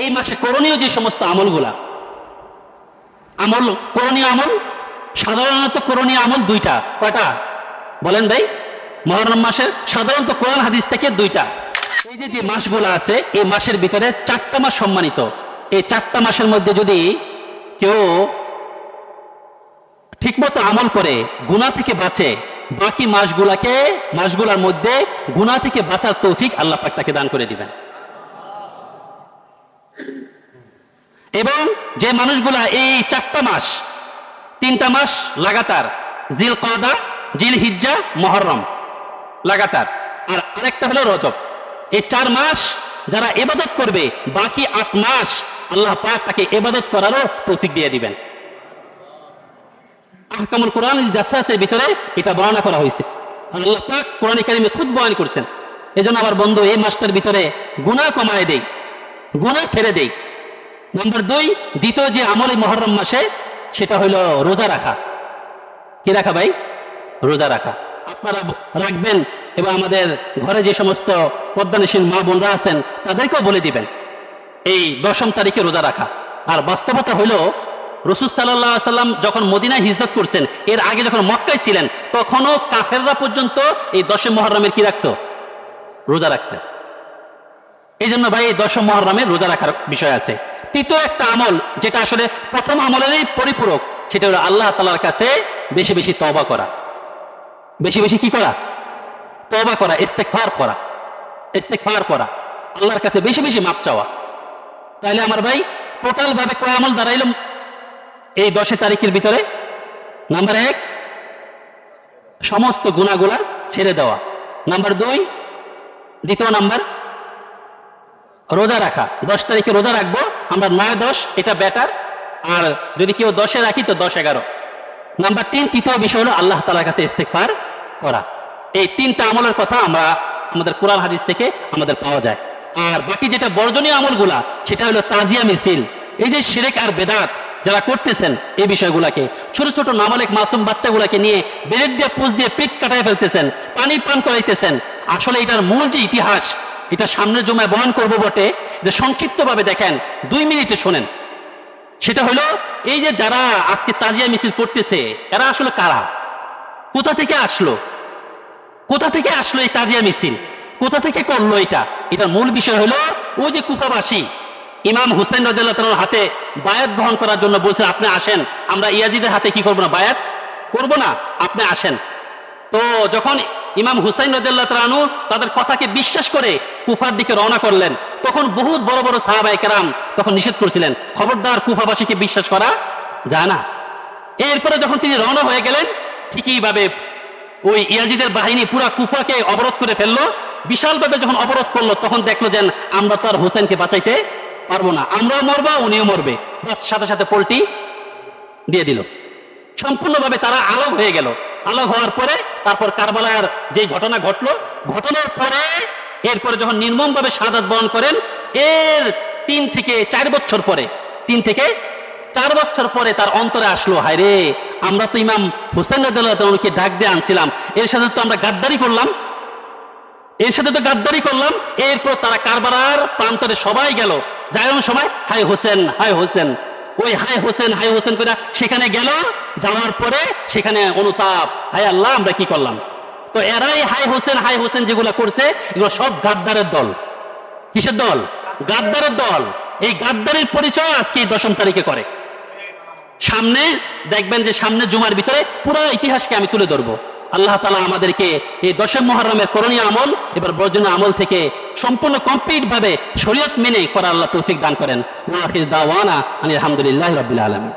এই মাসে করণীয় যে সমস্ত আমলগুলা, করণীয় আমল সাধারণত করণীয় আমল দুইটা। কয়টা বলেন ভাই? মুহররম মাসের সাধারণত কোরআন হাদিস থেকে দুইটা। এই যে মাসগুলো আছে এই মাসের ভিতরে 4টা মাস সম্মানিত। এই 4টা মাসের মধ্যে যদি কেউ ঠিকমতো আমল করে গুনাহ থেকে বাঁচে, বাকি মাসগুলার মধ্যে গুনাহ থেকে বাঁচার তৌফিক আল্লাহ পাক তাকে দান করে দিবেন। এবং যে মানুষগুলা এই 4টা মাস, 3টা মাস লাগাতার, জিলকাদা, জিলহিজ্জা, মুহররম লাগাতার, আর আরেকটা হলো রজব, এই 4 মাস যারা ইবাদত করবে বাকি 8 মাস আল্লাহ পাক তাকে ইবাদত করারও তৌফিক দিয়ে দিবেন। আহকামুল কোরআন জাসাসের ভিতরে এটা বর্ণনা করা হয়েছে। আল্লাহ পাক কোরআনে কারিমে খুব বয়ান করছেন। এজন্য আমার বন্ধু এই মাসটার ভিতরে গুনাহ কমায় দেই, গুনাহ ছেড়ে দেই। নাম্বার 2, দ্বিতীয় যে আমল এই মুহররম মাসে সেটা হলো রোজা রাখা। কি রাখা ভাই? রোজা রাখা। আপনারা রাখবেন এবং আমাদের ঘরে যে সমস্ত পদ্মানিসীন মা বোনরা আছেন তাদেরকেও বলে দিবেন এই 10ম তারিখে রোজা রাখা। আর বাস্তবতা হলো রাসূল সাল্লাল্লাহু আলাইহি সাল্লাম যখন মদিনায় হিজরত করছেন, এর আগে যখন মক্কায় ছিলেন, তখনও কাফেররা পর্যন্ত এই 10 মুহররমের কি রাখতো? রোজা রাখতেন। এই জন্য ভাই এই 10 মুহররমের রোজা রাখার বিষয় আছে। তৃতীয় একটা আমল যেটা আসলে প্রথম আমলেরই পরিপূরক, সেটা হলো আল্লাহ তাআলার কাছে বেশি বেশি তওবা করা। বেশি বেশি কি করা? তওবা করা, ইস্তেগফার করা, ইস্তেগফার করা, আল্লাহর কাছে বেশি বেশি মাপ চাওয়া। তাহলে আমার ভাই টোটাল ভাবে কয় আমল দাঁড়াইল এই 10 তারিখের ভিতরে? নাম্বার 1, সমস্ত গুনাহগুলা ছেড়ে দেওয়া। নাম্বার 2, দ্বিতীয় নাম্বার রোজা রাখা। 10 তারিখে রোজা রাখবো আমরা, 9-10 এটা বেটার, আর যদি কেউ 10-এ রাখি তো 10-11। নাম্বার 3, তৃতীয় বিষয় হলো আল্লাহ তাআলার কাছে ইস্তেগফার করা। এই 3টা আমলের কথা আমরা আমাদের কোরআন হাদিস থেকে আমাদের পাওয়া যায়। আর বাকি যেটা বর্জনীয় আমলগুলা সেটা হলো তাজিয়া মিছিল। এই যে শিরক আর বেদাত যারা করতেছেন এই বিষয়গুলাকে, ছোট ছোট নাবালেগ মাসুম বাচ্চাগুলাকে নিয়ে বেরেট দিয়ে পুষ দিয়ে পেট কাটায় ফেলতেছেন, পানি পান করাইতেছেন। আসলে এটার মূল যে ইতিহাস, এটা সামনের জমায় বয়ান করবো বটে, যে সংক্ষিপ্ত ভাবে দেখেন, 2 মিনিটে শোনেন। সেটা হলো এই যে যারা আজকে তাজিয়া মিছিল করতেছে এরা আসলে কারা? কোথা থেকে আসলো? কোথা থেকে আসলো এই তাজিয়া মিছিল? কোথা থেকে করলো এটা? এটার মূল বিষয় হলো ওই যে কুফাবাসী ইমাম হুসাইন রাদিয়াল্লাহু তাআলার হাতে বায়াত গ্রহণ করার জন্য বলছে, আপনি আসেন, আমরা ইয়াজিদের হাতে কি করবো না, বায়াত করবো না, আপনি আসেন। তো যখন ইমাম হুসাইন রাদিয়াল্লাহু তাআলা আনহু তাদের কথাকে বিশ্বাস করে কুফার দিকে রওনা করলেন, তখন বহুত বড় বড় সাহাবায়ে কেরাম তখন নিষেধ করেছিলেন, খবরদার কুফাবাসীকে বিশ্বাস করা যায় না। এরপরে যখন তিনি রওনা হয়ে গেলেন, ঠিকই ভাবে ওই ইয়াজিদের বাহিনী পুরা কুফাকে অবরোধ করে ফেললো। বিশালভাবে যখন অবরোধ করলো, তখন দেখলো যে আমরা তো আর হুসাইনকে বাঁচাইতে পারবো না, আমরাও মরবো উনিও মরবে, বাস সাথে সাথে পোল্টি দিয়ে দিল। সম্পূর্ণভাবে তারা আলোক হয়ে গেল। আলোক হওয়ার পরে তারপর কারবালার যে ঘটনা ঘটলো, ঘটনার পরে এরপরে যখন নির্মম ভাবে শাহাদাত বরণ করেন, এর 3 থেকে 4 বছর পরে, 3 থেকে 4 বছর পরে তার অন্তরে আসলো, হায় রে, আমরা তো ইমাম হুসাইন রাদিয়াল্লাহু তাআলাকে ডাক দিয়ে আনছিলাম, এর সাথে তো আমরা গাদ্দারি করলাম, এর সাথে তো গাদ্দারি করলাম। এরপর তারা কারবালার প্রান্তরে সবাই গেল, যাওয়ার সময় হায় হোসেন, হায় হোসেন, ওই হায় হোসেন, হায় হোসেন করে সেখানে গেল। যাওয়ার পরে সেখানে অনুতাপ, হায় আল্লাহ আমরা কি করলাম। তো এরাই হায় হোসেন, হায় হোসেন যেগুলো করছে, এগুলো সব গাদ্দারের দল। কিসের দল? গাদ্দারের দল। এই গাদ্দারের পরিচয় আজকে 10ম তারিখে করে। সামনে দেখবেন যে সামনে জুমার ভিতরে পুরো ইতিহাসকে আমি তুলে ধরবো। আল্লাহ তাআলা আমাদেরকে এই 10 মুহররমের করণীয় আমল এবার বর্জনীয় আমল থেকে সম্পূর্ণ কমপ্লিট ভাবে শরীয়ত মেনে করা আল্লাহ তৌফিক দান করেন। ওয়া আখির দাওয়ানা আলহামদুলিল্লাহি রাব্বিল আলামিন।